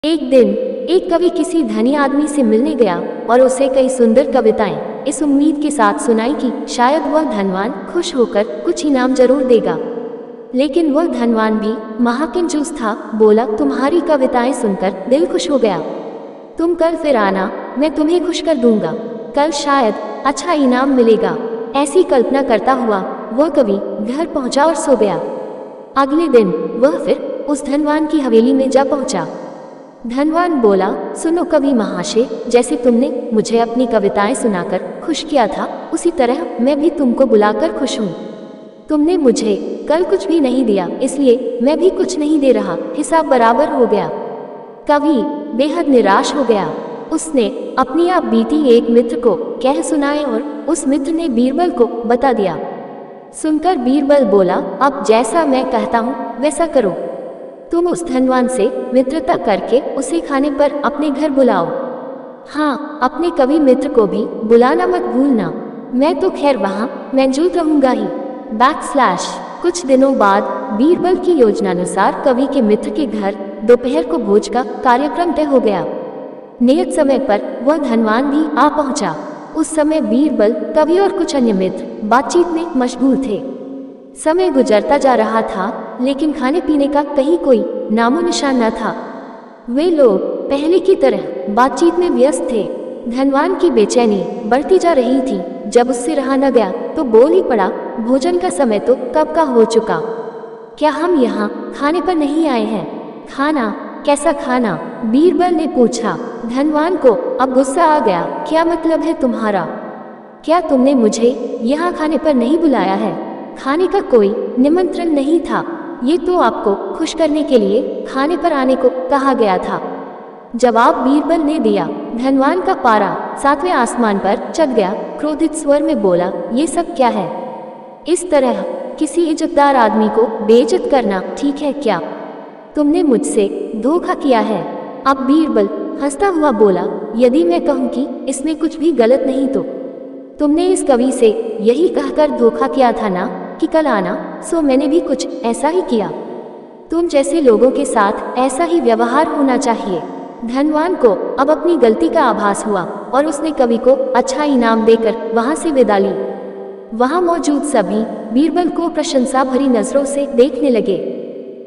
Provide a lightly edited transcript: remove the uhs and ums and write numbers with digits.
एक दिन एक कवि किसी धनी आदमी से मिलने गया और उसे कई सुंदर कविताएं इस उम्मीद के साथ सुनाई कि शायद वह धनवान खुश होकर कुछ इनाम जरूर देगा। लेकिन वह धनवान भी महाकंजूस था। बोला, तुम्हारी कविताएं सुनकर दिल खुश हो गया। तुम कल फिर आना, मैं तुम्हें खुश कर दूंगा। कल शायद अच्छा इनाम मिलेगा। ऐसी कल्पना करता हुआ वह कवि घर पहुंचा और सो गया। अगले दिन वह फिर उस धनवान की हवेली में जा पहुंचा। धनवान बोला, सुनो कवि महाशय, जैसे तुमने मुझे अपनी कविताएं सुनाकर खुश किया था, उसी तरह मैं भी तुमको बुलाकर खुश हूँ। तुमने मुझे कल कुछ भी नहीं दिया, इसलिए मैं भी कुछ नहीं दे रहा। हिसाब बराबर हो गया। कवि बेहद निराश हो गया। उसने अपनी आप बीती एक मित्र को कह सुनाए और उस मित्र ने बीरबल को बता दिया। सुनकर बीरबल बोला, अब जैसा मैं कहता हूँ वैसा करो। तुम उस धनवान से मित्रता करके उसे खाने पर अपने घर बुलाओ। हाँ, अपने कवि मित्र को भी बुलाना मत भूलना। मैं तो खैर वहाँ मौजूद रहूंगा ही। कुछ दिनों बाद बीरबल की योजनानुसार कवि के मित्र के घर दोपहर को भोज का कार्यक्रम तय हो गया। नियत समय पर वह धनवान भी आ पहुंचा। उस समय बीरबल, कवि और कुछ अन्य मित्र बातचीत में मशगूल थे। समय गुजरता जा रहा था, लेकिन खाने पीने का कहीं कोई नामो निशान न था। वे लोग पहले की तरह बातचीत में व्यस्त थे। धनवान की बेचैनी बढ़ती जा रही थी। जब उससे रहा न गया तो बोल ही पड़ा, भोजन का समय तो कब का हो चुका। क्या हम यहाँ खाने पर नहीं आए हैं? खाना? कैसा खाना? बीरबल ने पूछा। धनवान को अब गुस्सा आ गया। क्या मतलब है तुम्हारा? क्या तुमने मुझे यहाँ खाने पर नहीं बुलाया है? खाने का कोई निमंत्रण नहीं था। ये तो आपको खुश करने के लिए खाने पर आने को कहा गया था। जवाब बीरबल ने दिया। धनवान का पारा 7वें आसमान पर चढ़ गया। क्रोधित स्वर में बोला, ये सब क्या है? इस तरह किसी इज्जतदार आदमी को बेइज्जत करना ठीक है क्या? तुमने मुझसे धोखा किया है। अब बीरबल हंसता हुआ बोला, यदि मैं कहूँ कि इसमें कुछ भी गलत नहीं तो तुमने इस कवि से यही कहकर धोखा किया था ना कि कल आना, सो मैंने भी कुछ ऐसा ही किया। तुम जैसे लोगों के साथ ऐसा ही व्यवहार होना चाहिए। धनवान को अब अपनी गलती का आभास हुआ और उसने कवि को अच्छा इनाम देकर वहां से विदा ली। वहां मौजूद सभी बीरबल को प्रशंसा भरी नजरों से देखने लगे।